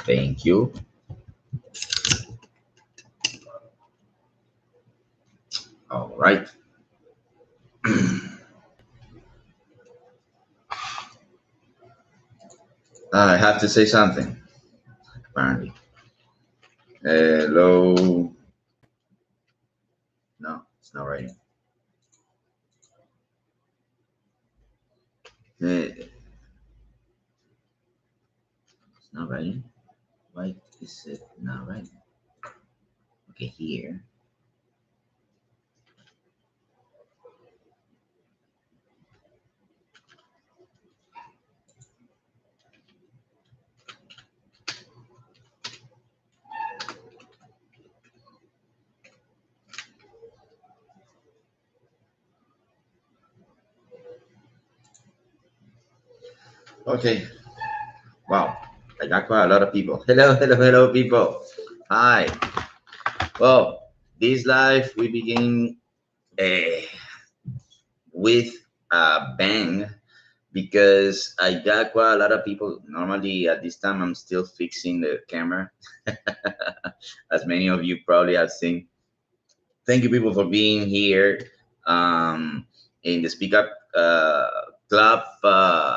Thank you. All right. I have to say something, apparently. Hello. No, it's not writing. It's not writing. Why is it not writing? Okay, here. Okay. Wow. I got quite a lot of people. Hello, hello, hello, people. Hi. Well, this live we begin uh, with a bang because I got quite a lot of people. Normally, at this time, I'm still fixing the camera, as many of you probably have seen. Thank you, people, for being here um, in the Speak Up Club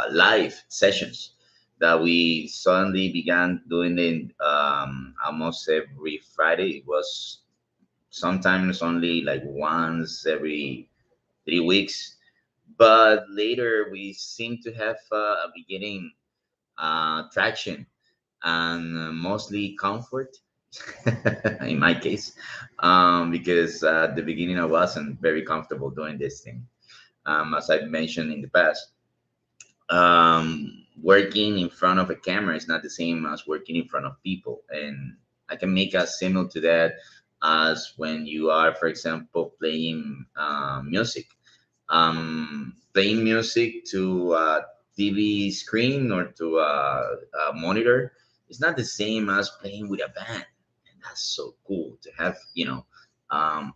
live sessions that we suddenly began doing in almost every Friday. It was sometimes only like once every 3 weeks, but later we seem to have a beginning traction and mostly comfort in my case, because at the beginning I wasn't very comfortable doing this thing. As I've mentioned in the past, working in front of a camera is not the same as working in front of people. And I can make a similar to that as when you are, for example, playing music. Playing music to a TV screen or to a monitor is not the same as playing with a band. And that's so cool to have,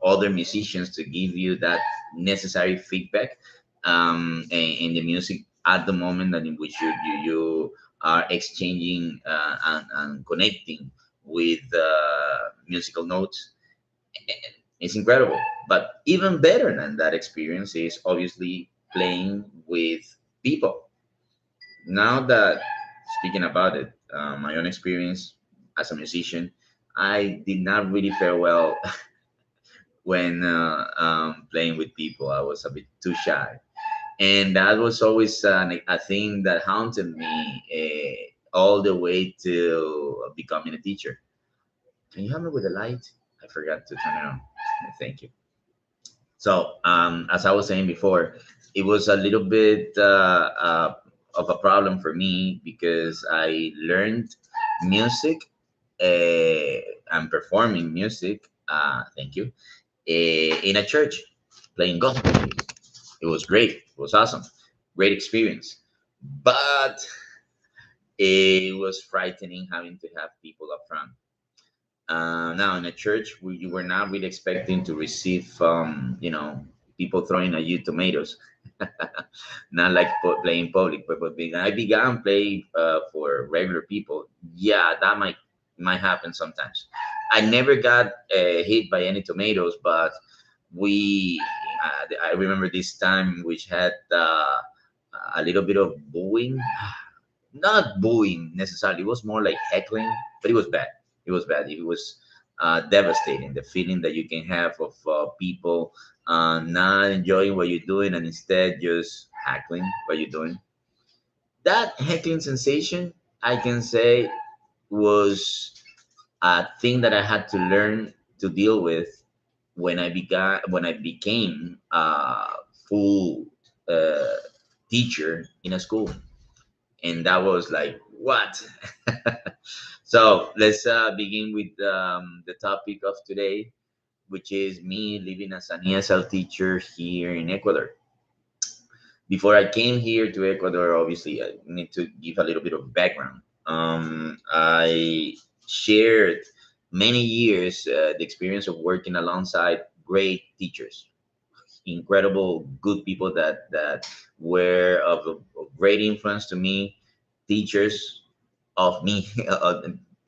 other musicians to give you that necessary feedback in the music at the moment that in which you are exchanging and connecting with musical notes. It's incredible. But even better than that experience is obviously playing with people. Now that speaking about it, my own experience as a musician, I did not really fare well when playing with people. I was a bit too shy, and that was always a thing that haunted me all the way to becoming a teacher. Can you help me with the light? I forgot to turn it on. Thank you. So, as I was saying before, it was a little bit of a problem for me because I learned music and performing music. Thank you. In a church, playing gospel music. It was great. It was awesome. Great experience. But it was frightening having to have people up front. Now in a church, you were not really expecting to receive, people throwing at you tomatoes. Not like playing public, but when I began play for regular people, yeah, that might happen sometimes. I never got hit by any tomatoes, but we, I remember this time which had a little bit of booing, not booing necessarily. It was more like heckling, but it was bad. It was bad. It was devastating. The feeling that you can have of people not enjoying what you're doing and instead just heckling what you're doing. That heckling sensation, I can say, was a thing that I had to learn to deal with when I became a full uh, teacher in a school, and that was like what. So let's begin with the topic of today, which is me living as an ESL teacher here in Ecuador. Before I came here to Ecuador, obviously I need to give a little bit of background. I shared many years the experience of working alongside great teachers, incredible good people that were of great influence to me, teachers of me.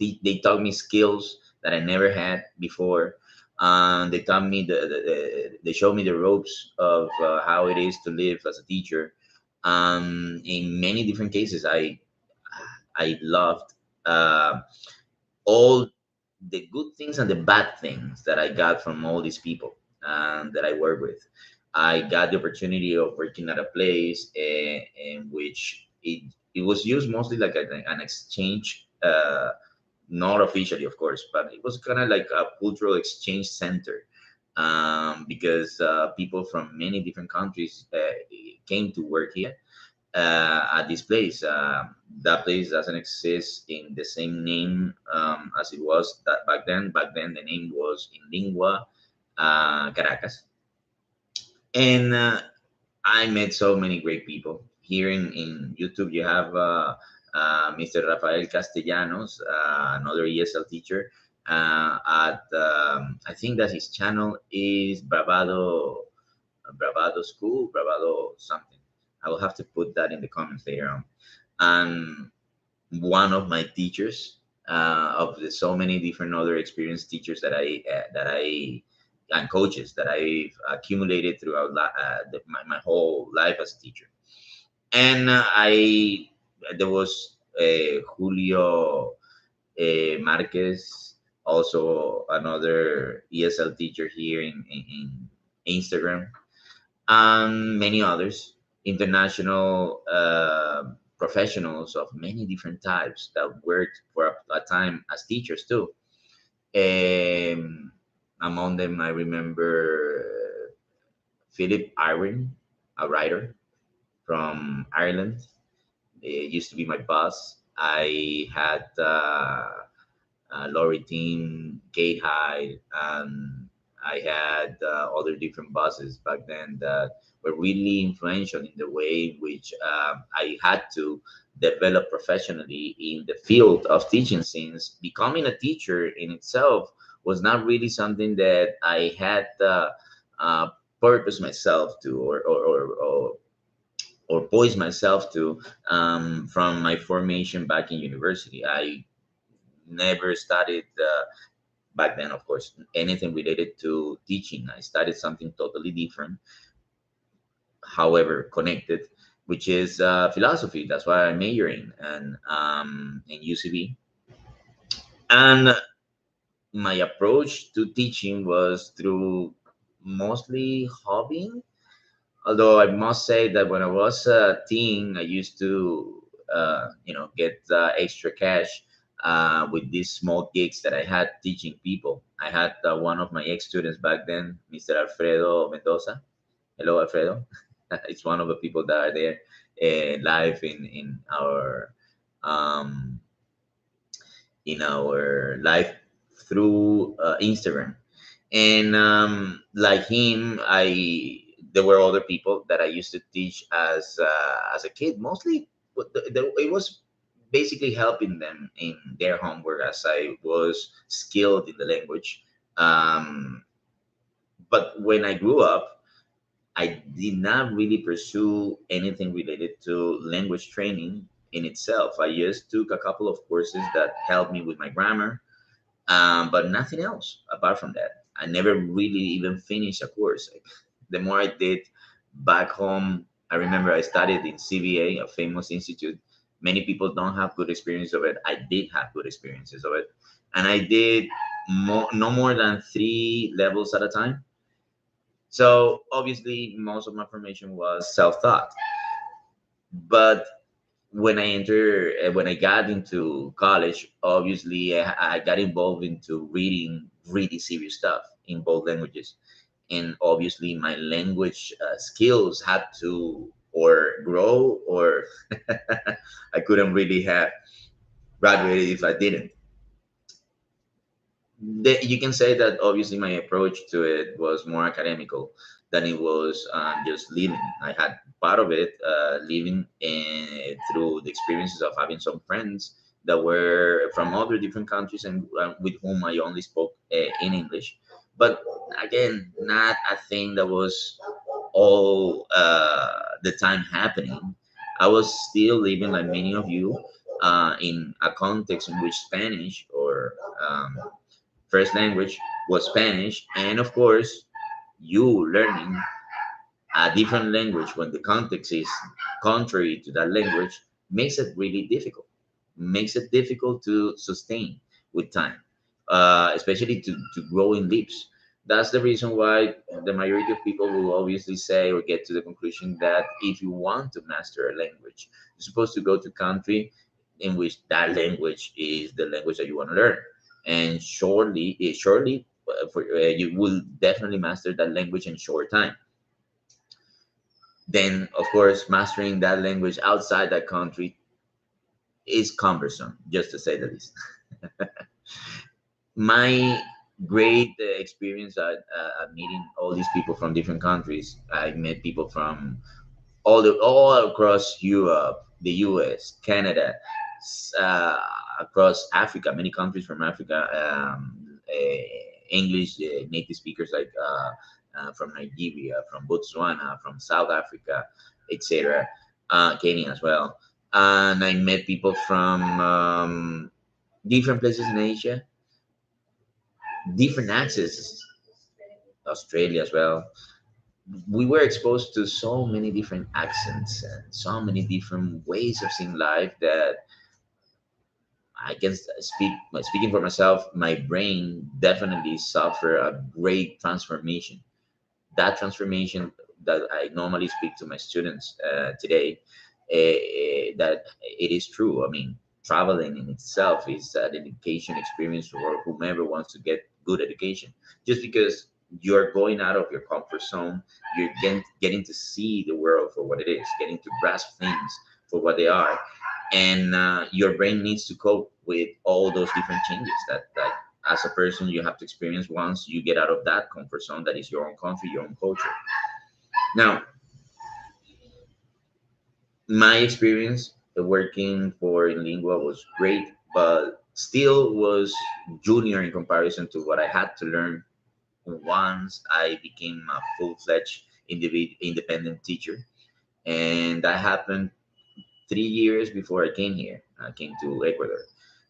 They taught me skills that I never had before. They taught me they showed me the ropes of how it is to live as a teacher. In many different cases, I loved uh, all the good things and the bad things that I got from all these people that I work with. I got the opportunity of working at a place in which it was used mostly like an exchange, not officially, of course, but it was kind of like a cultural exchange center because people from many different countries came to work here at this place. That place doesn't exist in the same name as it was that back then. Back then, the name was in Lingua Caracas, and I met so many great people. Here in YouTube, you have Mr. Rafael Castellanos, another ESL teacher. I think that his channel is Bravado School, Bravado something. I will have to put that in the comments later on. And one of my teachers, of the so many different other experienced teachers that I and coaches that I've accumulated throughout my whole life as a teacher. And I there was Julio Marquez, also another ESL teacher here in Instagram, and many others, international professionals of many different types that worked for a time as teachers too. Among them, I remember Philip Irwin, a writer from Ireland. It used to be my boss. I had Laurie Team, Kate Hyde, and I had other different bosses back then that were really influential in the way in which I had to develop professionally in the field of teaching, since becoming a teacher in itself was not really something that I had uh, purpose myself to or poise myself to from my formation back in university. I never studied back then, of course, anything related to teaching. I studied something totally different, however connected, which is philosophy. That's why I major and in UCB. And my approach to teaching was through mostly hobbying. Although I must say that when I was a teen, I used to, get extra cash with these small gigs that I had teaching people. I had one of my ex students back then, Mr. Alfredo Mendoza. Hello, Alfredo. It's one of the people that are there live um, in our live through Instagram. And like him, I there were other people that I used to teach as a kid. Mostly, it was basically helping them in their homework as I was skilled in the language. Um, but when I grew up, I did not really pursue anything related to language training in itself. I just took a couple of courses that helped me with my grammar, but nothing else apart from that. I never really even finished a course. The more I did back home, I remember I studied in CBA, a famous institute. Many people don't have good experience of it. I did have good experiences of it, and I did no more than 3 levels at a time. So obviously, most of my formation was self-taught. But when I got into college, obviously I got involved into reading really serious stuff in both languages, and obviously my language skills had to or grow or I couldn't really have graduated if I didn't. You can say that obviously my approach to it was more academical than it was just living. I had part of it living through the experiences of having some friends that were from other different countries and with whom I only spoke in English. But again, not a thing that was all the time happening. I was still living like many of you in a context in which Spanish or first language was Spanish, and of course, you learning a different language when the context is contrary to that language makes it really difficult. Makes it difficult to sustain with time, especially to grow in leaps. That's the reason why the majority of people will obviously say or get to the conclusion that if you want to master a language, you're supposed to go to country in which that language is the language that you want to learn, and surely you will definitely master that language in short time. Then of course mastering that language outside that country is cumbersome, just to say the least. My great experience at meeting all these people from different countries. I met people from all across Europe, the US, Canada, across Africa, many countries from Africa, English native speakers like from Nigeria, from Botswana, from South Africa, etc. Kenya as well. And I met people from different places in Asia, different accents, Australia as well. We were exposed to so many different accents and so many different ways of seeing life that I can speaking for myself, my brain definitely suffered a great transformation. That transformation that I normally speak to my students today, that it is true. I mean, traveling in itself is an education experience for whomever wants to get good education. Just because you're going out of your comfort zone, you're getting to see the world for what it is, getting to grasp things for what they are, and your brain needs to cope with all those different changes that as a person you have to experience once you get out of that comfort zone that is your own country, your own culture. Now, my experience working for Lingua was great, but still was junior in comparison to what I had to learn once I became a full-fledged independent teacher. And that happened 3 years before I came here. I came to Ecuador,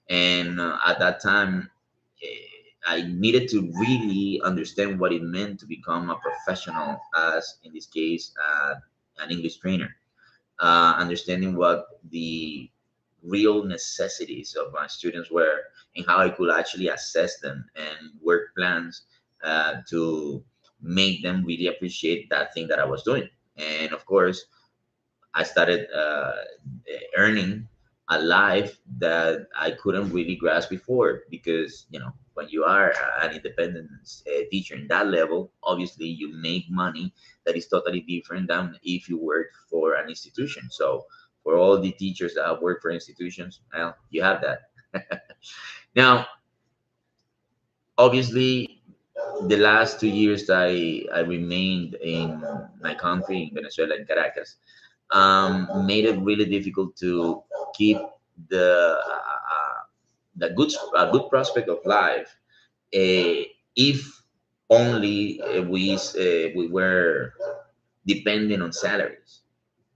and at that time, I needed to really understand what it meant to become a professional, as in this case, an English trainer. Understanding what the real necessities of my students were and how I could actually assess them and work plans to make them really appreciate that thing that I was doing. And of course, I started earning a life that I couldn't really grasp before, because when you are an independent teacher in that level, obviously you make money that is totally different than if you work for an institution. So for all the teachers that have worked for institutions, well, you have that. Now, obviously, the last 2 years I remained in my country, in Venezuela, in Caracas, made it really difficult to keep the good prospect of life, if only we were depending on salaries.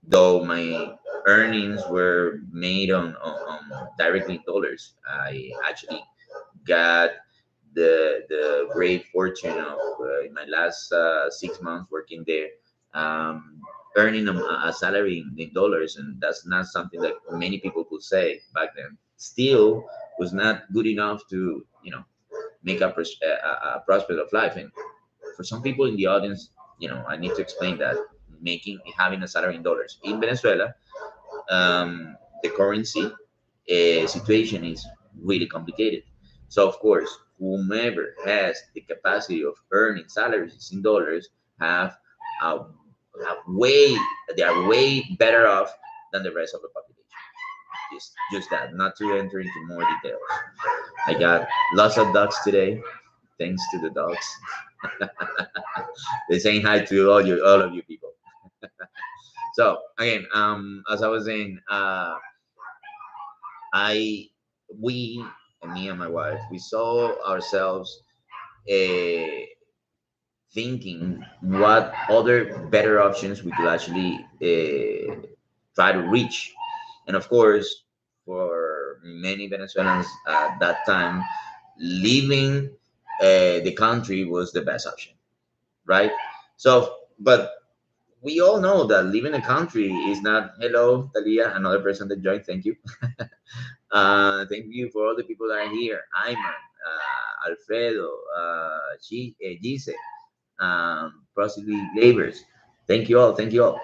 Though my earnings were made on directly in dollars, I actually got the great fortune of in my last 6 months working there, um, earning a salary in dollars, and that's not something that many people could say back then. Still, was not good enough to make up a prospect of life. And for some people in the audience, I need to explain that making having a salary in dollars in Venezuela, the currency situation is really complicated. So of course, whomever has the capacity of earning salaries in dollars have a, have way they are way better off than the rest of the population. Just that, not to enter into more details. I got lots of dogs today, thanks to the dogs. They're saying hi to all of you people. So again, as I was saying, I we and me and my wife, we saw ourselves uh, thinking what other better options we could actually try to reach. And of course, for many Venezuelans at that time, leaving the country was the best option, right? So, but we all know that leaving the country is not, hello, Talia, another person that joined, thank you. Thank you for all the people that are here. Ayman, Alfredo, Gise, possibly Labors. Thank you all. Thank you all.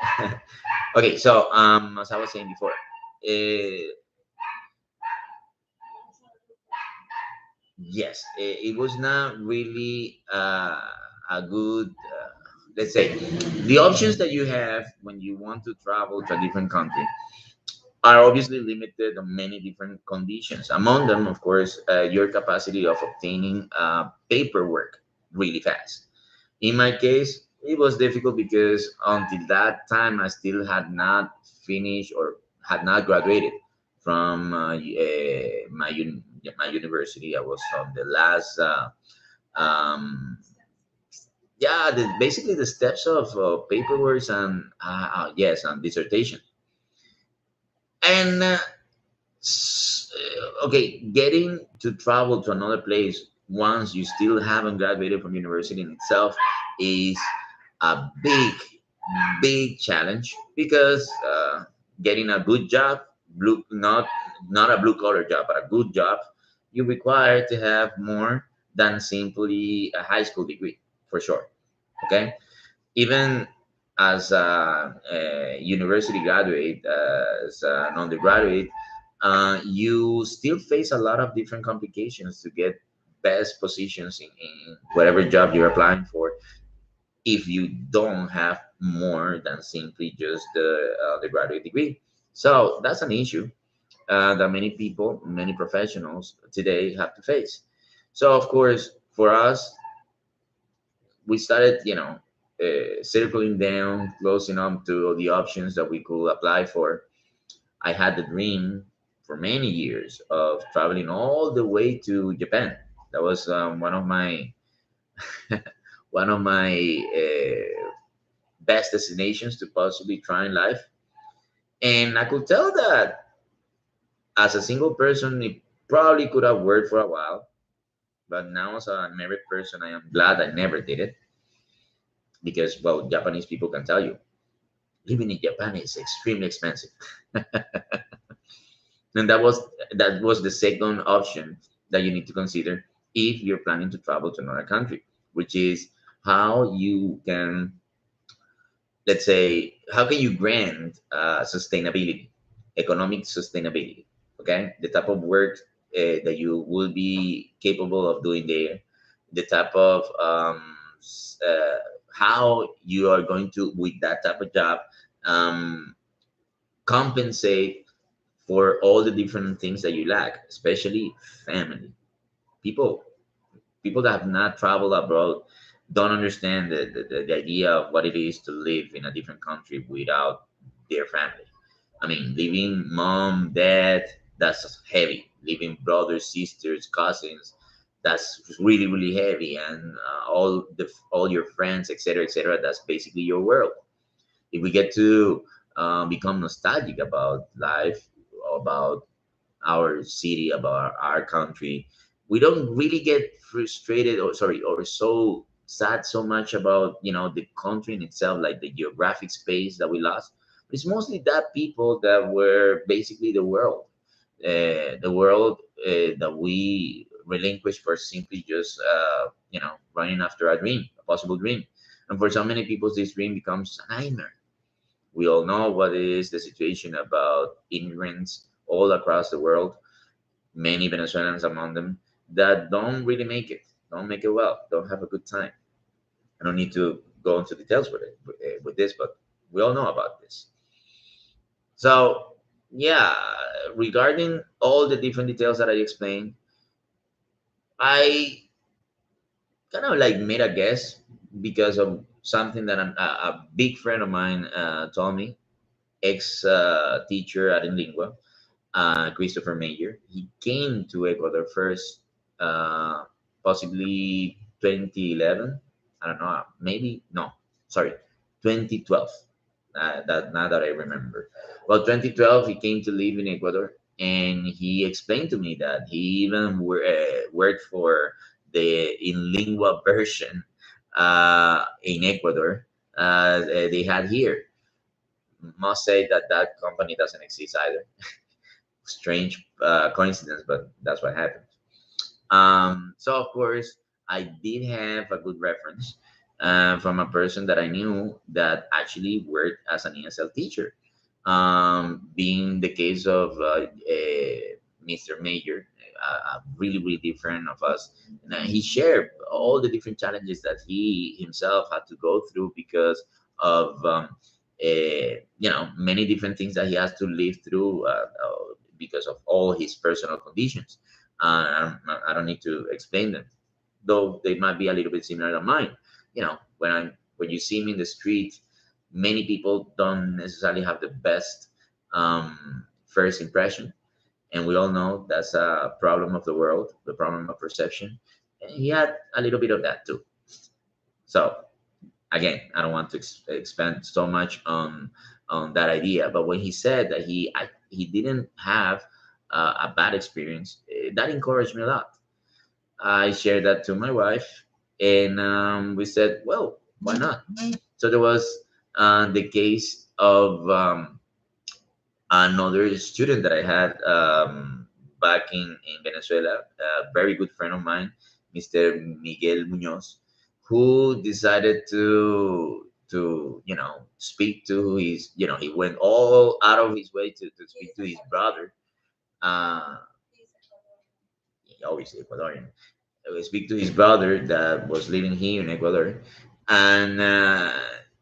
Okay, so as I was saying before, yes, it was not really a good, let's say, the options that you have when you want to travel to a different country are obviously limited on many different conditions. Among them, of course, your capacity of obtaining paperwork really fast. In my case, it was difficult because until that time, I still had not finished or had not graduated from my university. I was on the last, yeah, basically the steps of paperwork and yes, and dissertation. And okay, getting to travel to another place once you still haven't graduated from university in itself is a big challenge because getting a good job, not a blue collar job, but a good job, you require to have more than simply a high school degree, for sure. Okay, even as a university graduate, as an undergraduate, you still face a lot of different complications to get best positions in whatever job you're applying for if you don't have more than simply just the graduate degree. So that's an issue that many people, many professionals today have to face. So of course, for us, we started, circling down, closing up to the options that we could apply for. I had the dream for many years of traveling all the way to Japan. That was one of my best destinations to possibly try in life. And I could tell that as a single person, it probably could have worked for a while. But now, as a married person, I am glad I never did it because, well, Japanese people can tell you living in Japan is extremely expensive. And that was the second option that you need to consider if you're planning to travel to another country, which is how you can, let's say, how can you grant sustainability, economic sustainability, okay? The type of work that you will be capable of doing there, the type of how you are going to, with that type of job, um, compensate for all the different things that you lack, especially family. People, people that have not traveled abroad don't understand the idea of what it is to live in a different country without their family. I mean, leaving mom, dad, that's heavy. Leaving brothers, sisters, cousins, that's really, really heavy. And all your friends, etc., etc., that's basically your world. If we get to become nostalgic about life, about our city, about our country, we don't really get frustrated or sorry or so sad so much about the country in itself, like the geographic space that we lost. It's mostly that people that were basically the world that we relinquished for simply just running after a dream, a possible dream. And for so many people, this dream becomes a nightmare. We all know what is the situation about immigrants all across the world, many Venezuelans among them, that don't make it well, don't have a good time. I don't need to go into details with this, but we all know about this. So, yeah, regarding all the different details that I explained, I kind of like made a guess because of something that a big friend of mine told me, ex teacher at Lingua, Christopher Major. He came to Ecuador first, possibly 2011. I don't know, maybe no, sorry, 2012. That now that I remember. Well, 2012, he came to live in Ecuador, and he explained to me that he even worked for the in lingua version in Ecuador they had here. Must say that that company doesn't exist either. Strange coincidence, but that's what happened. So of course, I did have a good reference from a person that I knew that actually worked as an ESL teacher. Being the case of Mr. Major, really, really different of us. And he shared all the different challenges that he himself had to go through because of many different things that he has to live through because of all his personal conditions. I don't need to explain them, though they might be a little bit similar to mine. When you see me in the street, many people don't necessarily have the best first impression, and we all know that's a problem of the world, the problem of perception. And he had a little bit of that too. So again, I don't want to expand so much on that idea, but when he said that he didn't have a bad experience, that encouraged me a lot. I shared that to my wife, and we said, well, why not? So there was the case of another student that I had back in Venezuela, a very good friend of mine, Mr. Miguel Munoz, who decided to speak to his he went all out of his way to speak to his brother. Uh, Obviously Ecuadorian. Speak to his brother that was living here in Ecuador, and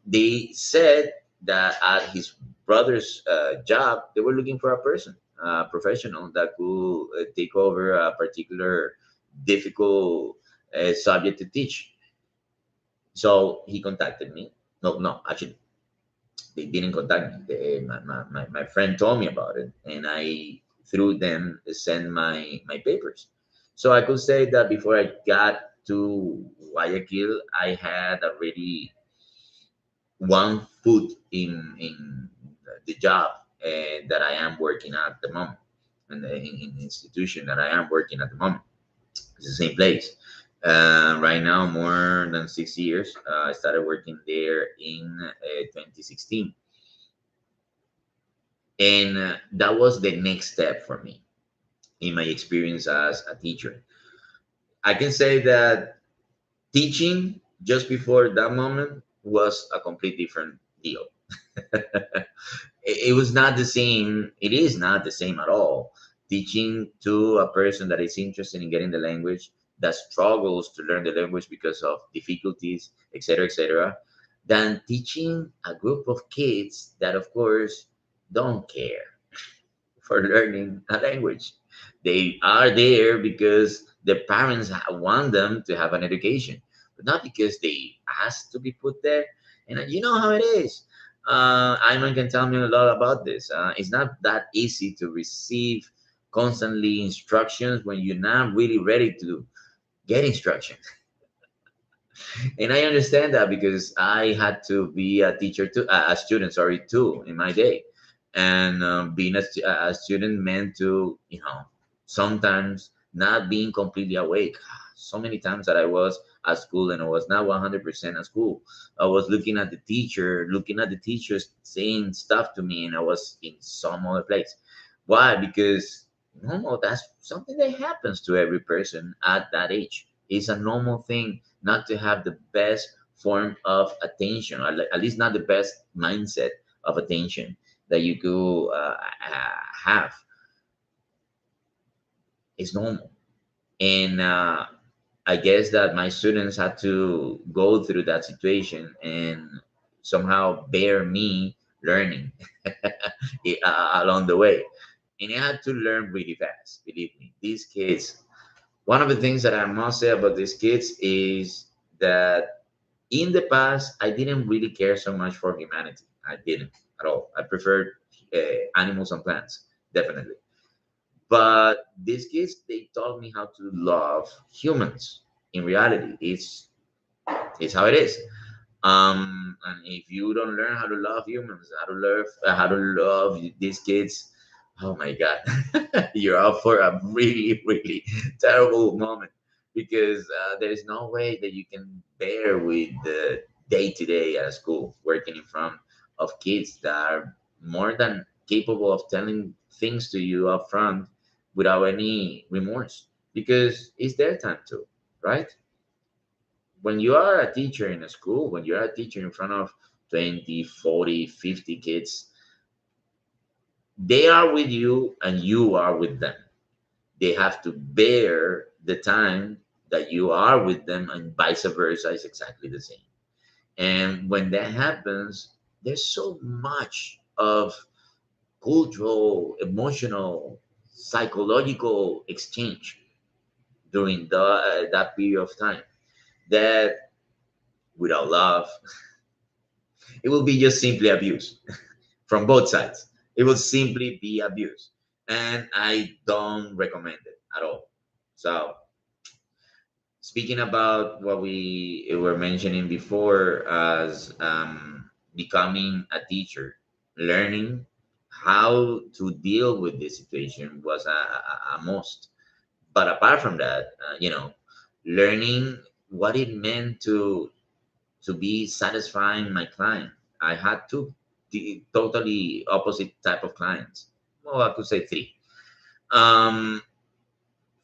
they said that at his brother's job, they were looking for a person, a professional that could take over a particular difficult subject to teach. So he contacted me. No, no, actually, they didn't contact me. My friend told me about it, and I through them sent my papers. So I could say that before I got to Guayaquil, I had already one foot in the job that I am working at the moment, and in the institution that I am working at the moment. It's the same place. Right now, more than 6 years. I started working there in 2016, and that was the next step for me in my experience as a teacher. I can say that teaching just before that moment was a complete different deal. It was not the same. It is not the same at all. Teaching to a person that is interested in getting the language, that struggles to learn the language because of difficulties, etc., than teaching a group of kids that, of course, don't care for learning a language. They are there because their parents want them to have an education, but not because they asked to be put there. And you know how it is. Iman can tell me a lot about this. It's not that easy to receive constantly instructions when you're not really ready to get instruction. And I understand that because I had to be a teacher too, a student, sorry, too, in my day. And being a student meant to, sometimes not being completely awake. So many times that I was at school and I was not 100% at school. I was looking at the teachers saying stuff to me, and I was in some other place. Why? Because no, that's something that happens to every person at that age. It's a normal thing not to have the best form of attention, or at least not the best mindset of attention that you could have. It's normal. And I guess that my students had to go through that situation and somehow bear me learning along the way. And I had to learn really fast. Believe me, these kids. One of the things that I must say about these kids is that in the past I didn't really care so much for humanity. I didn't at all. I preferred animals and plants, definitely. But these kids, they taught me how to love humans. In reality, it's how it is. And if you don't learn how to love humans, how to love these kids, oh my God, you're up for a really, really terrible moment, because there's no way that you can bear with the day to day at school, working in front of kids that are more than capable of telling things to you up front without any remorse, because it's their time too, right? When you are a teacher in a school, when you are a teacher in front of 20, 40, 50 kids, they are with you and you are with them. They have to bear the time that you are with them, and vice versa is exactly the same. And when that happens, there's so much of cultural, emotional, psychological exchange during that period of time that, without love, it will be just simply abuse from both sides. It will simply be abuse. And I don't recommend it at all. So, speaking about what we were mentioning before as becoming a teacher, learning how to deal with this situation was a must. But apart from that, learning what it meant to be satisfying my client. I had two totally opposite type of clients. Well, I could say three. Um,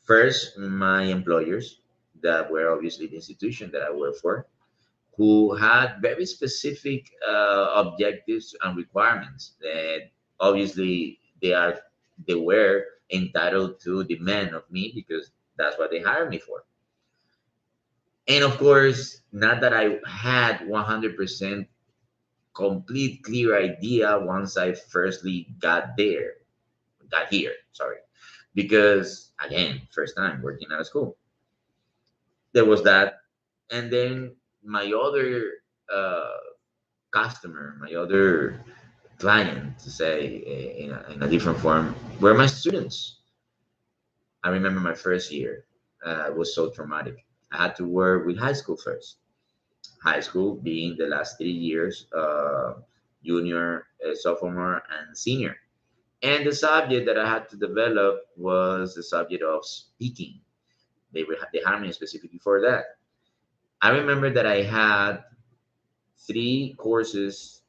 First, my employers that were obviously the institution that I work for, who had very specific objectives and requirements that obviously they were entitled to demand of me, because that's what they hired me for. And of course, not that I had 100% complete clear idea once I firstly got here, sorry, because again, first time working at a school, there was that. And then my other uh, customer, my other client, to say in a different form, were my students. I remember my first year was so traumatic. I had to work with high school first, high school being the last 3 years, junior, sophomore, and senior. And the subject that I had to develop was the subject of speaking. They hired me specifically for that. I remember that I had three courses,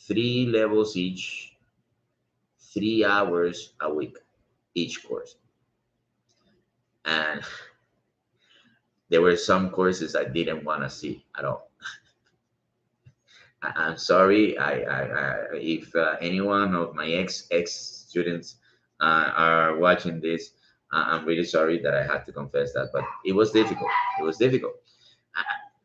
three levels each, 3 hours a week each course. And there were some courses I didn't want to see at all. I'm sorry. If anyone of my ex students are watching this, I'm really sorry that I had to confess that. But it was difficult. It was difficult.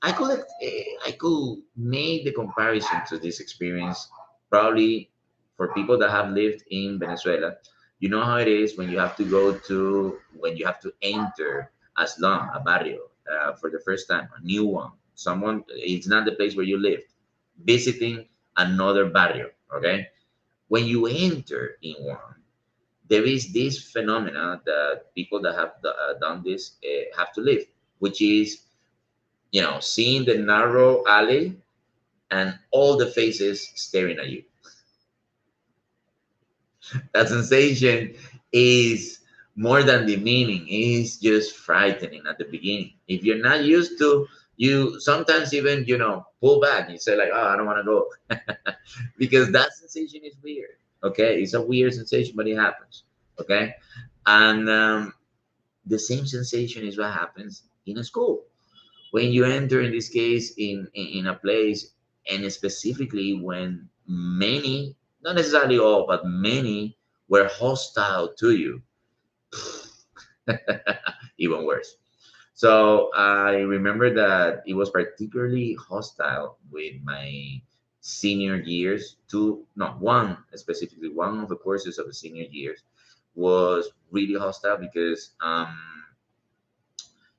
I could make the comparison to this experience probably for people that have lived in Venezuela. You know how it is when you have to when you have to enter a slum, a barrio, for the first time, a new one. Someone, it's not the place where you live, visiting another barrio. Okay, when you enter in one, there is this phenomena that people that have done this have to live, which is, seeing the narrow alley and all the faces staring at you. That sensation is more than demeaning. It's just frightening at the beginning. If you're not used to, you sometimes even, pull back. You say like, oh, I don't want to go. Because that sensation is weird. Okay. It's a weird sensation, but it happens. Okay. And the same sensation is what happens in a school when you enter, in this case, in a place, and specifically when many, not necessarily all, but many were hostile to you. Even worse. So I remember that it was particularly hostile with my senior years. Two, not one specifically, one of the courses of the senior years was really hostile because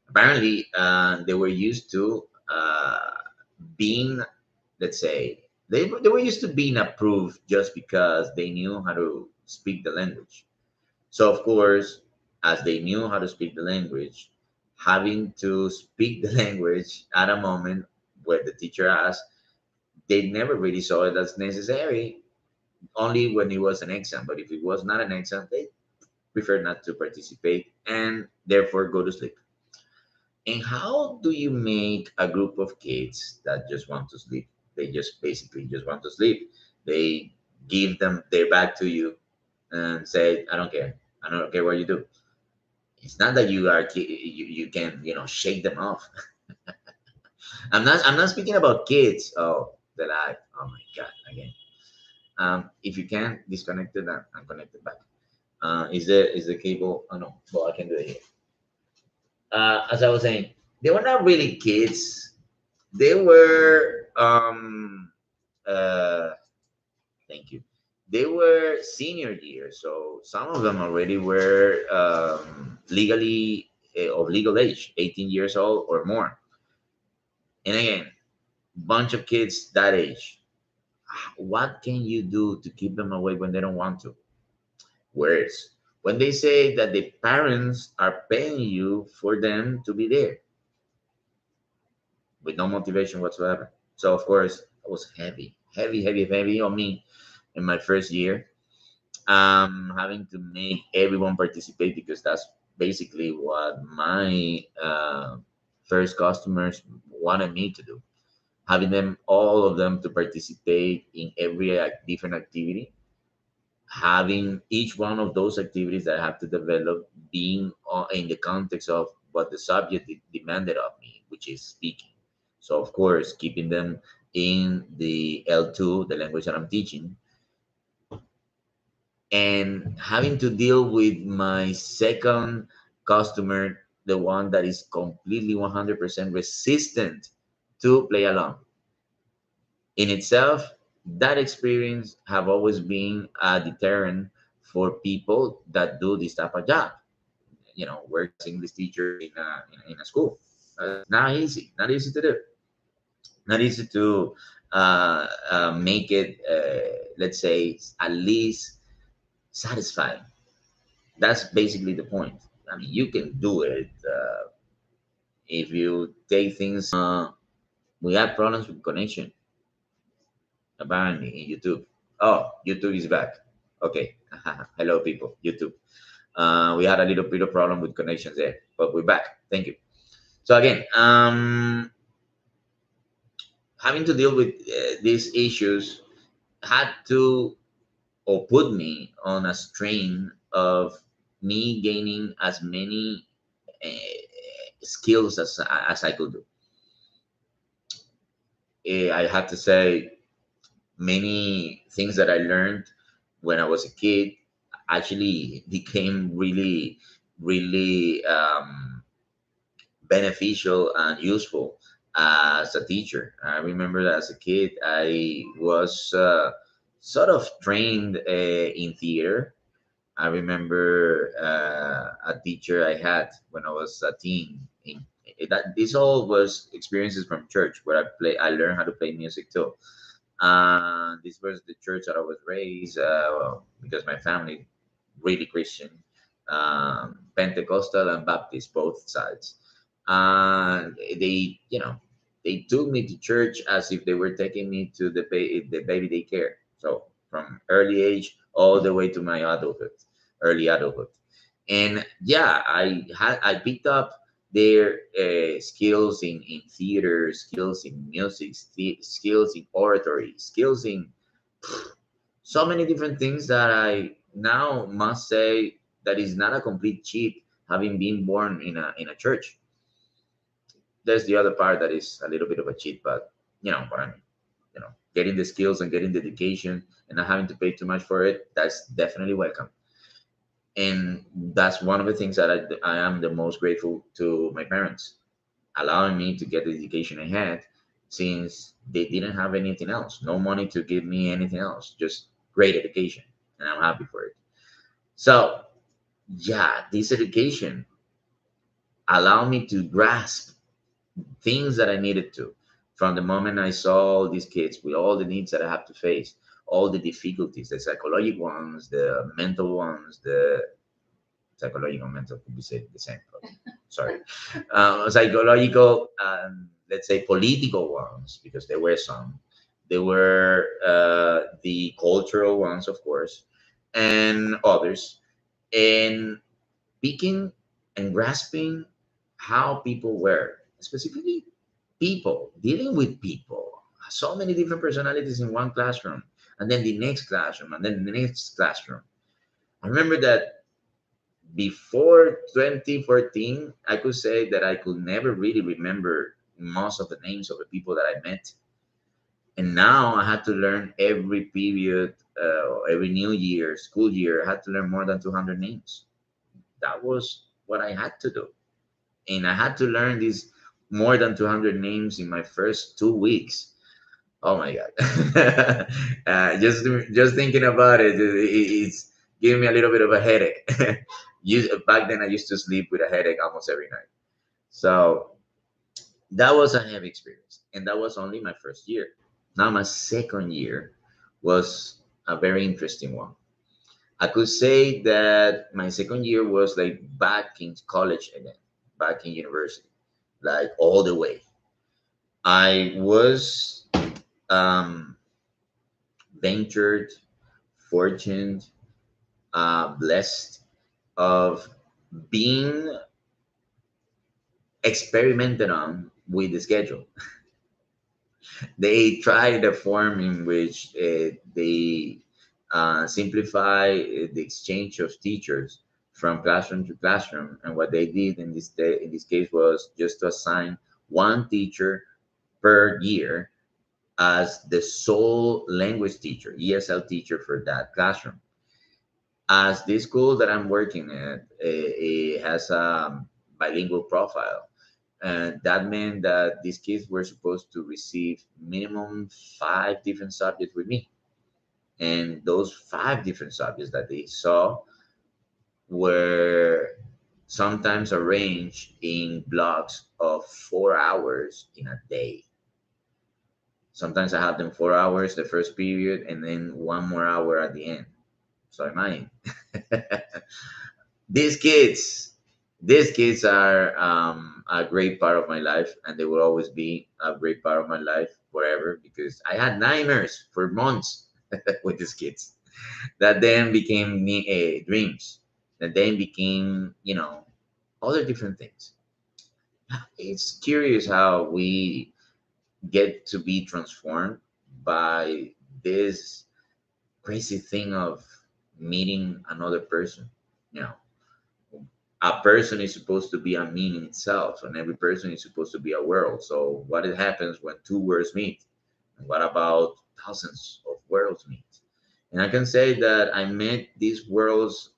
apparently they were used to being, let's say, they were used to being approved just because they knew how to speak the language. So of course, as they knew how to speak the language, having to speak the language at a moment where the teacher asked, they never really saw it as necessary, only when it was an exam. But if it was not an exam, they prefer not to participate and therefore go to sleep. And how do you make a group of kids that just want to sleep? They just basically just want to sleep. They give them their back to you and say, "I don't care. I don't care what you do." It's not that you can shake them off. I'm not speaking about kids. Oh, the life. Oh my God, again. If you can disconnect it, I'm connected back. Is the cable? Oh no. Well, I can do it here. As I was saying, they were not really kids. They were uh thank you. They were senior year, so some of them already were legally of legal age, 18 years old or more. And again, bunch of kids that age. What can you do to keep them away when they don't want to? Words. When they say that the parents are paying you for them to be there with no motivation whatsoever. So of course, it was heavy, heavy, heavy, heavy on me in my first year. Having to make everyone participate because that's basically what my first customers wanted me to do. Having them, all of them, to participate in every different activity, having each one of those activities that I have to develop being in the context of what the subject demanded of me, which is speaking. So of course, keeping them in the L2, the language that I'm teaching, and having to deal with my second customer, the one that is completely 100% resistant to play along. In itself, that experience have always been a deterrent for people that do this type of job. Work as English teacher in a school. Not easy. Not easy to do. Not easy to make it, let's say, at least satisfying. That's basically the point. I mean, you can do it if you take things. We have problems with connection, apparently, in YouTube. Oh, YouTube is back. Okay. Hello, people. YouTube. We had a little bit of problem with connections there, but we're back. Thank you. So again, having to deal with these issues had to or put me on a strain of me gaining as many skills as I could do. I had to say many things that I learned when I was a kid actually became really, really beneficial and useful as a teacher. I remember that as a kid, I was sort of trained in theater. I remember a teacher I had when I was a teen. That this all was experiences from church where I learned how to play music too. This was the church that I was raised because my family really Christian, Pentecostal and Baptist, both sides. They took me to church as if they were taking me to the baby daycare. So from early age all the way to my adulthood, early adulthood. And yeah, I picked up their skills in theater, skills in music, skills in oratory, skills in so many different things that I now must say that is not a complete cheat having been born in a church. There's the other part that is a little bit of a cheat, but you know what I mean. Getting the skills and getting the education and not having to pay too much for it, that's definitely welcome. And that's one of the things that I am the most grateful to my parents, allowing me to get the education I had since they didn't have anything else, no money to give me anything else, just great education. And I'm happy for it. So, yeah, this education allowed me to grasp things that I needed to from the moment I saw all these kids with all the needs that I have to face, all the difficulties, the psychological ones, the mental ones, the psychological and mental could be said the same. Sorry, psychological and let's say, political ones, because there were some. There were the cultural ones, of course, and others. And picking and grasping how people were, specifically people, dealing with people, so many different personalities in one classroom, and then the next classroom, and then the next classroom. I remember that before 2014, I could say that I could never really remember most of the names of the people that I met. And now I had to learn every period, every new year, school year, I had to learn more than 200 names. That was what I had to do. And I had to learn these more than 200 names in my first 2 weeks. Oh my God. Just thinking about it, it's giving me a little bit of a headache. Back then, I used to sleep with a headache almost every night. So that was a heavy experience. And that was only my first year. Now, my second year was a very interesting one. I could say that my second year was like back in college again, back in university, like all the way. I was um, ventured, fortunate, blessed of being experimented on with the schedule. They tried a form in which they simplify the exchange of teachers from classroom to classroom. And what they did in this case was just to assign one teacher per year as the sole language teacher, ESL teacher for that classroom. As this school that I'm working at, it has a bilingual profile. And that meant that these kids were supposed to receive minimum 5 different subjects with me. And those 5 different subjects that they saw were sometimes arranged in blocks of 4 hours in a day. Sometimes I have them 4 hours the first period and then one more hour at the end. So imagine. these kids, these kids are a great part of my life, and they will always be a great part of my life forever because I had nightmares for months with these kids that then became dreams, that then became, other different things. It's curious how we get to be transformed by this crazy thing of meeting another person. You know, a person is supposed to be a meaning itself, and every person is supposed to be a world. So, what it happens when two worlds meet? And what about thousands of worlds meet? And I can say that I met these worlds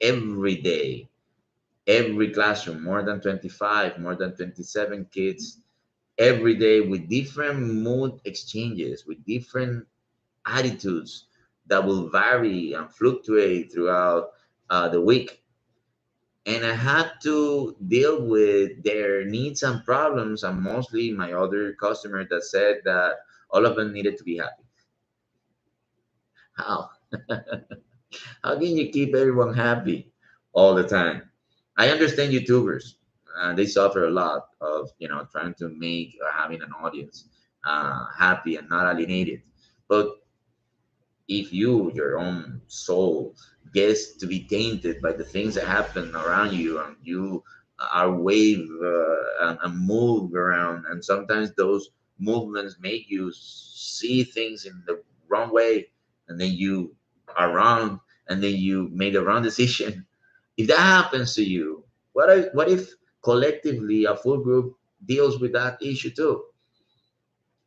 every day, every classroom, more than 25, more than 27 kids every day with different mood exchanges, with different attitudes that will vary and fluctuate throughout the week. And I had to deal with their needs and problems, and mostly my other customer that said that all of them needed to be happy. How? How can you keep everyone happy all the time? I understand YouTubers. They suffer a lot of trying to make or having an audience happy and not alienated. But if your own soul gets to be tainted by the things that happen around you, and you are wave and move around, and sometimes those movements make you see things in the wrong way, and then you are wrong, and then you made the wrong decision. If that happens to you, what if collectively a full group deals with that issue too?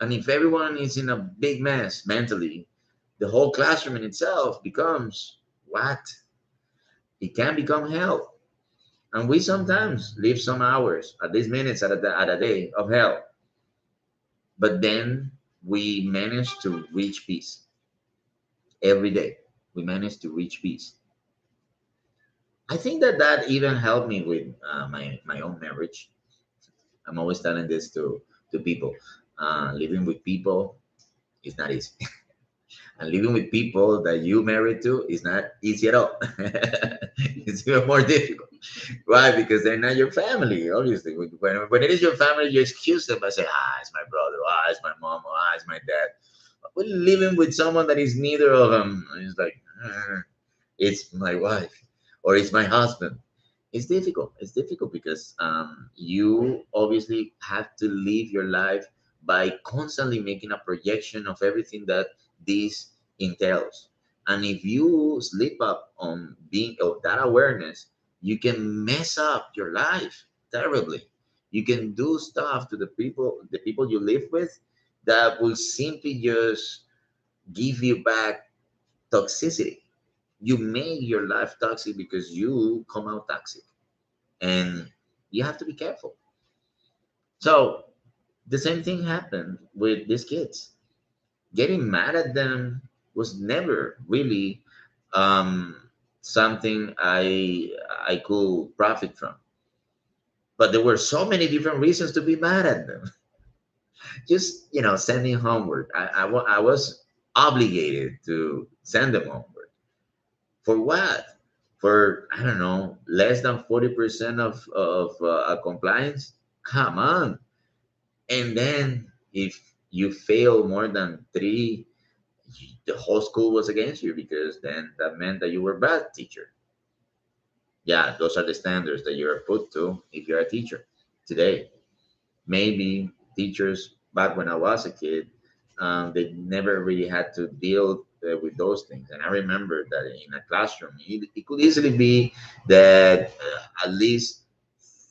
And if everyone is in a big mess mentally, the whole classroom in itself becomes what? It can become hell. And we sometimes live some hours, at least minutes at a day of hell. But then we manage to reach peace every day. We manage to reach peace. I think that even helped me with my own marriage. I'm always telling this to people. Living with people is not easy. And living with people that you married to is not easy at all. It's even more difficult. Why? Because they're not your family, obviously. When it is your family, you excuse them by saying, ah, it's my brother, ah, it's my mom, ah, it's my dad. But living with someone that is neither of them, it's like, it's my wife or it's my husband. It's difficult. It's difficult because you obviously have to live your life by constantly making a projection of everything that this entails. And if you slip up on being of that awareness, you can mess up your life terribly. You can do stuff to the people you live with, that will simply just give you back toxicity. You make your life toxic because you come out toxic, and you have to be careful. So the same thing happened with these kids. Getting mad at them was never really something I could profit from. But there were so many different reasons to be mad at them. Just sending homework. I was obligated to send them homework. For what? For, I don't know, less than 40% of compliance? Come on. And then if you fail more than three, the whole school was against you, because then that meant that you were a bad teacher. Yeah, those are the standards that you're put to if you're a teacher today. Maybe teachers back when I was a kid, they never really had to deal with those things. And I remember that in a classroom, it could easily be that at least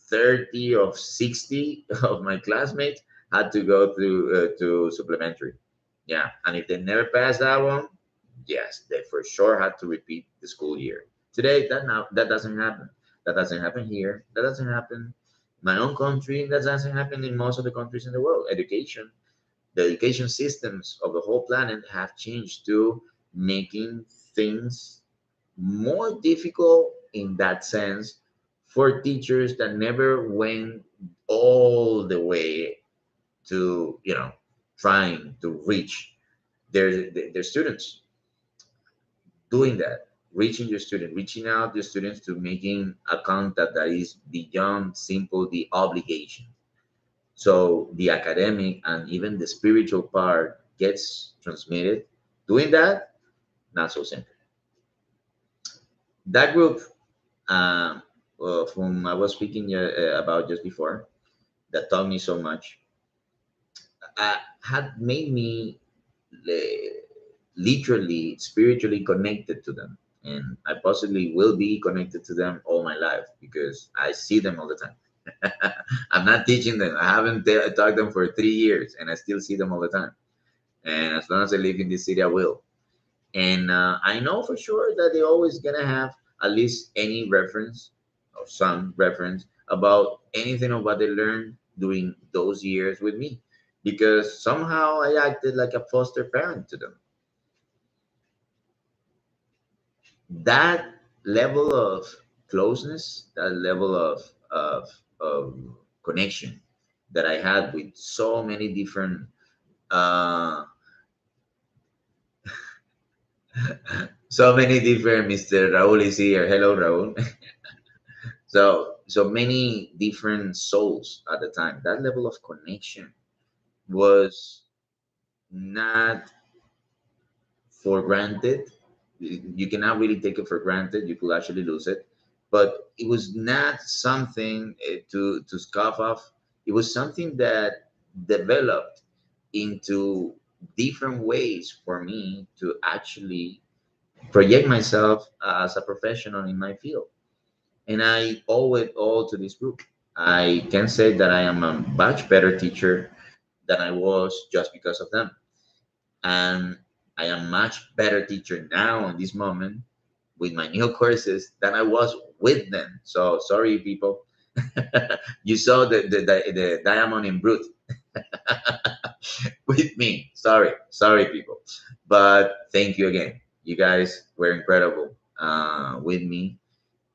30 of 60 of my classmates had to go to supplementary. Yeah, and if they never passed that one, yes, they for sure had to repeat the school year. Today, that doesn't happen. That doesn't happen here. That doesn't happen in my own country. That doesn't happen in most of the countries in the world. The education systems of the whole planet have changed to making things more difficult in that sense for teachers that never went all the way to trying to reach their students. Doing that, reaching your student, reaching out your students, to making a contact that is beyond simple the obligation. So the academic and even the spiritual part gets transmitted. Doing that, not so simple. That group, of whom I was speaking about just before, that taught me so much, had made me literally spiritually connected to them, and I possibly will be connected to them all my life because I see them all the time. I'm not teaching them. I haven't taught them for 3 years, and I still see them all the time. And as long as I live in this city, I will. And I know for sure that they're always gonna have at least any reference or some reference about anything of what they learned during those years with me, because somehow I acted like a foster parent to them. That level of closeness, that level of connection that I had with so many different, uh, Mr. Raul is here. Hello, Raul. So many different souls at the time. That level of connection was not for granted. You cannot really take it for granted. You could actually lose it. But it was not something to scoff off. It was something that developed into different ways for me to actually project myself as a professional in my field. And I owe it all to this group. I can say that I am a much better teacher than I was just because of them. And I am much better teacher now in this moment with my new courses than I was with them. So sorry, people. You saw the diamond in brute with me. Sorry, people. But thank you again. You guys were incredible with me,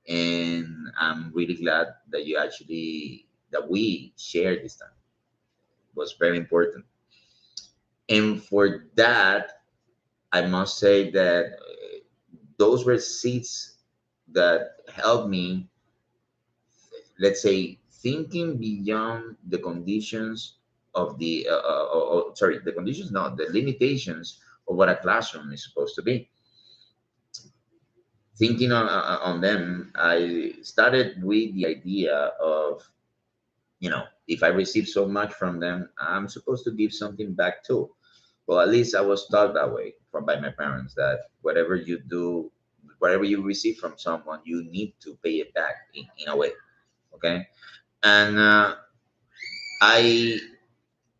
and I'm really glad that we shared this time. It was very important, and for that, I must say that those were seeds that helped me let's say, thinking beyond the conditions of the sorry, the conditions, not the limitations of what a classroom is supposed to be. Thinking on them, I started with the idea of, if I receive so much from them, I'm supposed to give something back too. Well, at least I was taught that way from by my parents, that whatever you do, whatever you receive from someone, you need to pay it back in a way. Okay. And I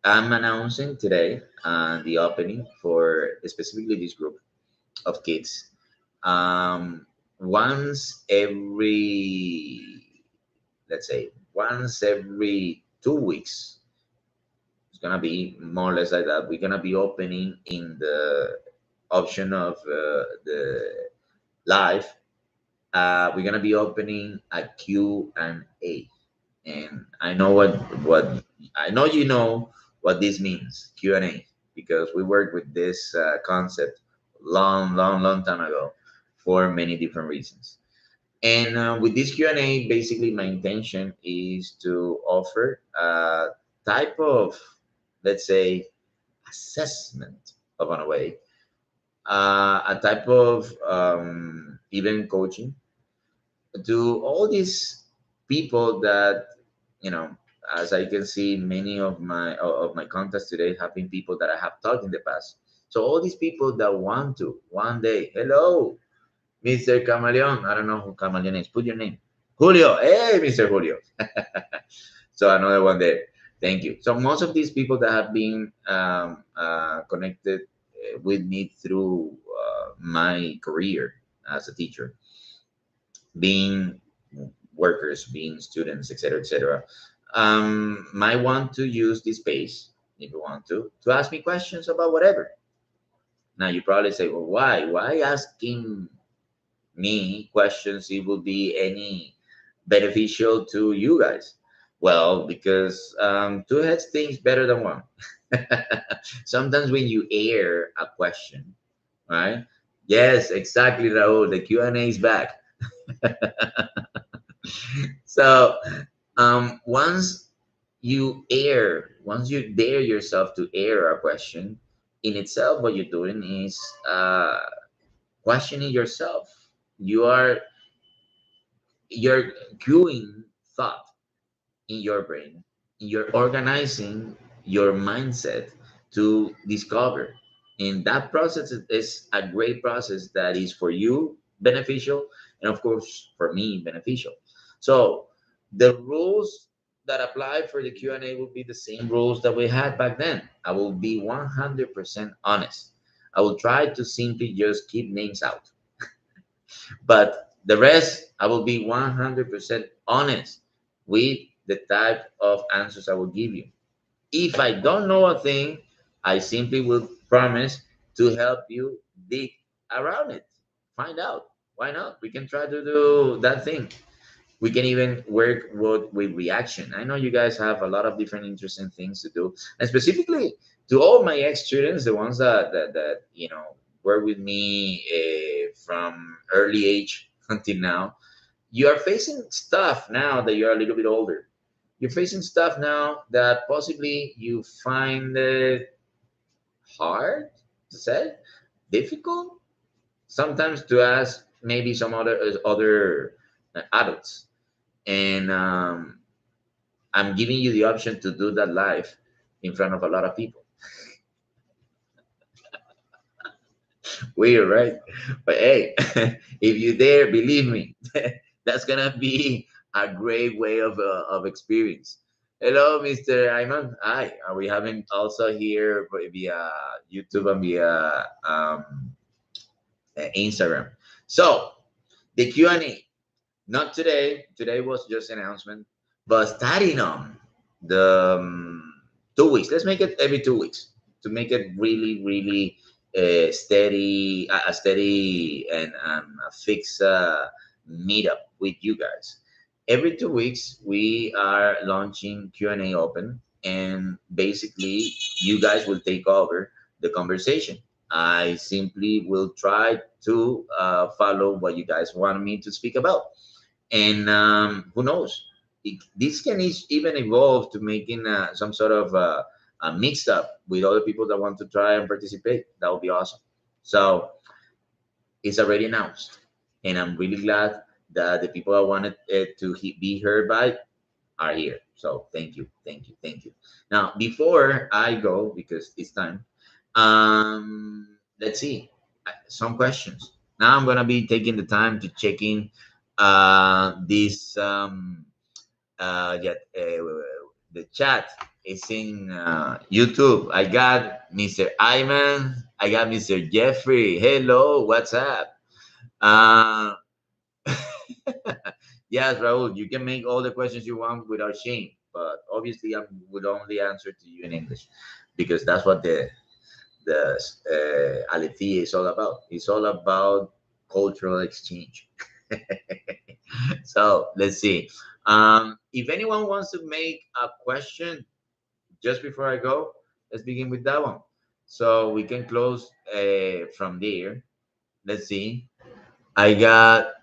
am announcing today the opening for specifically this group of kids. Once every, let's say, once every 2 weeks, it's gonna be more or less like that. We're gonna be opening in the option of the live. We're gonna be opening a Q&A, and I know what I know. You know what this means, Q&A, because we worked with this concept long, long, long time ago for many different reasons. And with this Q&A, basically my intention is to offer a type of, let's say, assessment of, in a way, a type of even coaching to all these people that, you know as I can see, many of my contacts today have been people that I have talked in the past. So all these people that want to one day, hello, Mr. Camaleon. I don't know who Camaleon is. Put your name. Julio. Hey, Mr. Julio. So another one there. Thank you. So most of these people that have been connected with me through my career as a teacher, being workers, being students, etc., etc., might want to use this space, if you want to ask me questions about whatever. Now you probably say, well, why? Why asking me questions? It will be any beneficial to you guys? Well, because two heads thinks better than one. Sometimes when you air a question, right? Yes, exactly, Raul. The Q&A is back. So once you dare yourself to air a question, in itself, what you're doing is questioning yourself. You are you're cueing thought in your brain. You're organizing your mindset to discover. And that process is a great process that is for you beneficial, and of course for me beneficial. So the rules that apply for the Q&A will be the same rules that we had back then. I will be 100% honest. I will try to simply just keep names out, but the rest, I will be 100% honest with the type of answers I will give you. If I don't know a thing, I simply will promise to help you dig around it, find out. Why not? We can try to do that thing. We can even work with reaction. I know you guys have a lot of different interesting things to do, and specifically to all my ex students, the ones that were with me from early age until now. You are facing stuff now that you're a little bit older. You're facing stuff now that possibly you find it hard to say, difficult sometimes to ask maybe some other adults. And I'm giving you the option to do that live in front of a lot of people. Weird, right? But hey, if you dare, believe me, that's gonna be a great way of experience. Hello, Mr. Ayman. Hi. Are we having also here via YouTube and via Instagram? So the Q&A, not today. Today was just announcement, but starting on the 2 weeks. Let's make it every 2 weeks to make it really, really steady, a steady and a fixed meetup with you guys. Every 2 weeks, we are launching Q&A open, and basically, you guys will take over the conversation. I simply will try to follow what you guys want me to speak about, and who knows? This can even evolve to making some sort of a mixed up with other people that want to try and participate. That would be awesome. So it's already announced, and I'm really glad that the people I wanted to be heard by are here. So thank you, thank you, thank you. Now, before I go, because it's time, let's see some questions. Now I'm gonna be taking the time to check in this yeah, the chat is in YouTube. I got Mr. Iman. I got Mr. Jeffrey. Hello, what's up? Uh, yes, Raul, you can make all the questions you want without shame, but obviously I would only answer to you in English because that's what the A-létheia is all about. It's all about cultural exchange. So let's see. If anyone wants to make a question just before I go, let's begin with that one. So we can close from there. Let's see. I got,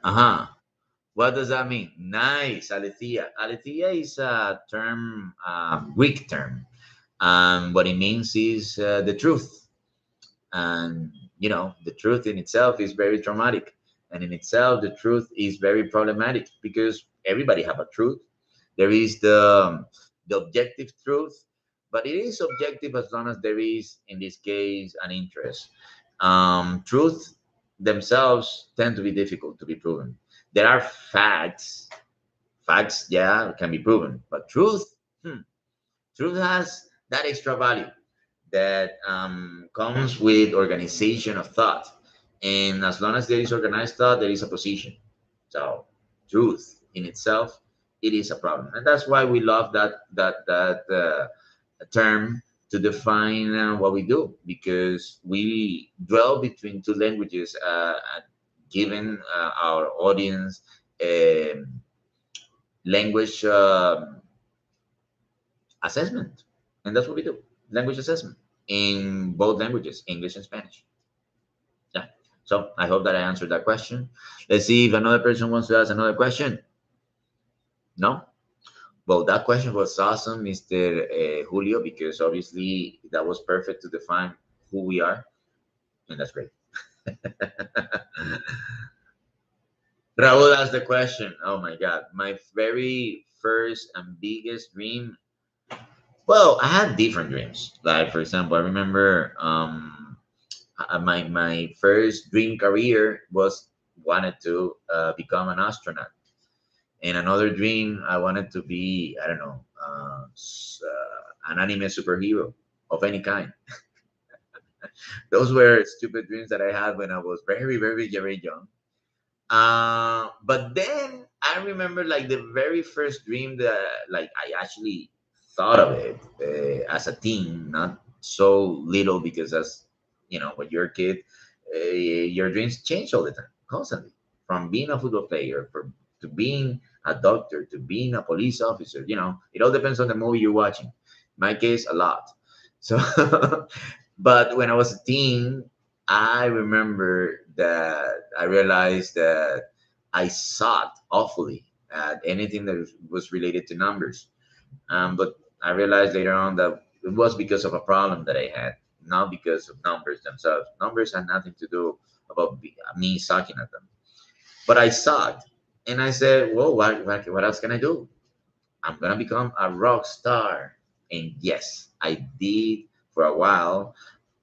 what does that mean? Nice, aletheia. Aletheia is a term, Greek term. What it means is the truth. And, the truth in itself is very traumatic. And in itself, the truth is very problematic because everybody have a truth. There is the objective truth, but it is objective as long as there is, in this case, an interest. Truth themselves tend to be difficult to be proven. There are facts. Facts, yeah, can be proven, but hmm, truth has that extra value that comes with organization of thought. And as long as there is organized thought, there is a position. So truth in itself, it is a problem, and that's why we love that term to define what we do, because we dwell between two languages, giving our audience a language assessment, and that's what we do: language assessment in both languages, English and Spanish. Yeah. So I hope that I answered that question. Let's see if another person wants to ask another question. No? Well, that question was awesome, Mr. Julio, because obviously that was perfect to define who we are, and that's great. Raul asked the question. Oh my God. My very first and biggest dream. Well, I had different dreams. Like, for example, I remember my first dream career was wanted to become an astronaut. In another dream, I wanted to be, I don't know, an anime superhero of any kind. Those were stupid dreams that I had when I was very, very, very young. But then I remember like the very first dream that like I actually thought of it as a teen, not so little, because as when you're a kid, your dreams change all the time, constantly. From being a football player, to being a doctor, to being a police officer. It all depends on the movie you're watching. In my case, a lot. So, but when I was a teen, I remember that I realized that I sucked awfully at anything that was related to numbers. But I realized later on that it was because of a problem that I had, not because of numbers themselves. Numbers had nothing to do about me sucking at them. But I sucked. And I said, well, what else can I do? I'm going to become a rock star. And yes, I did for a while,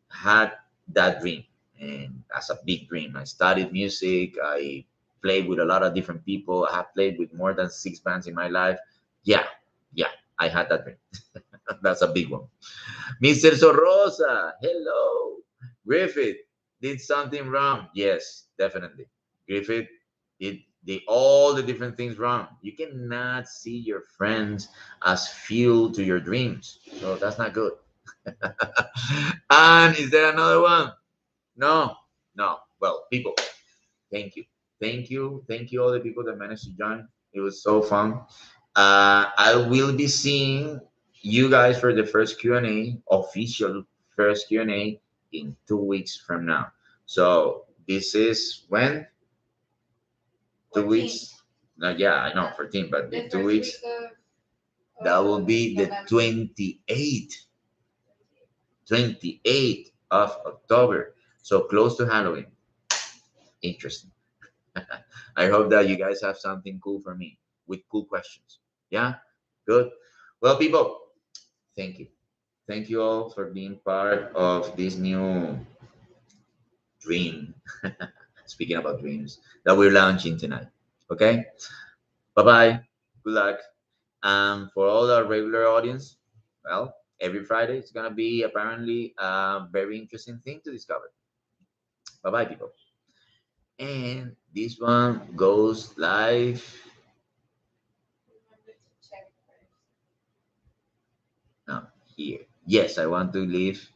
had that dream, and as a big dream. I studied music. I played with a lot of different people. I have played with more than 6 bands in my life. Yeah, yeah, I had that dream. That's a big one. Mr. Sorosa, hello. Griffith did something wrong. Yes, definitely. Griffith did all the different things wrong. You cannot see your friends as fuel to your dreams. So that's not good. And is there another one? No, no. Well, people, thank you. Thank you. Thank you, all the people that managed to join. It was so fun. I will be seeing you guys for the first Q&A, official first Q&A, in 2 weeks from now. So this is when? 2 weeks? No, yeah, I know 14, but The in two first weeks, week of that will be the November. 28th, 28th of October. So close to Halloween. Interesting. I hope that you guys have something cool for me with cool questions. Yeah, good. Well, people, thank you. Thank you all for being part of this new dream. Speaking about dreams that we're launching tonight. Okay, bye bye. Good luck. For all our regular audience, well, every Friday it's gonna be apparently a very interesting thing to discover. Bye bye, people. And this one goes live. Remember to check first. No, here. Yes, I want to leave.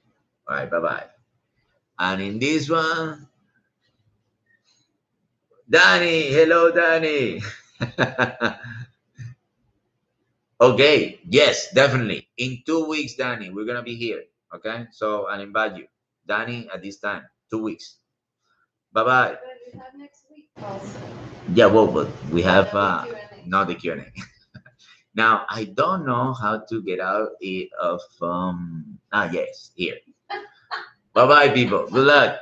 All right, bye bye. And in this one, Danny. Hello, Danny. Okay, yes, definitely. In 2 weeks, Danny, we're gonna be here. Okay, so I invite you, Danny, at this time. 2 weeks. Bye bye. But we have next week also. Yeah, well, but we have No, the Q&A. not the Q&A. Now I don't know how to get out of yes, here. Bye bye, people. Good luck.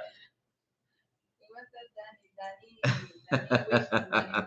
He was a Danny, Danny, Danny wish, Danny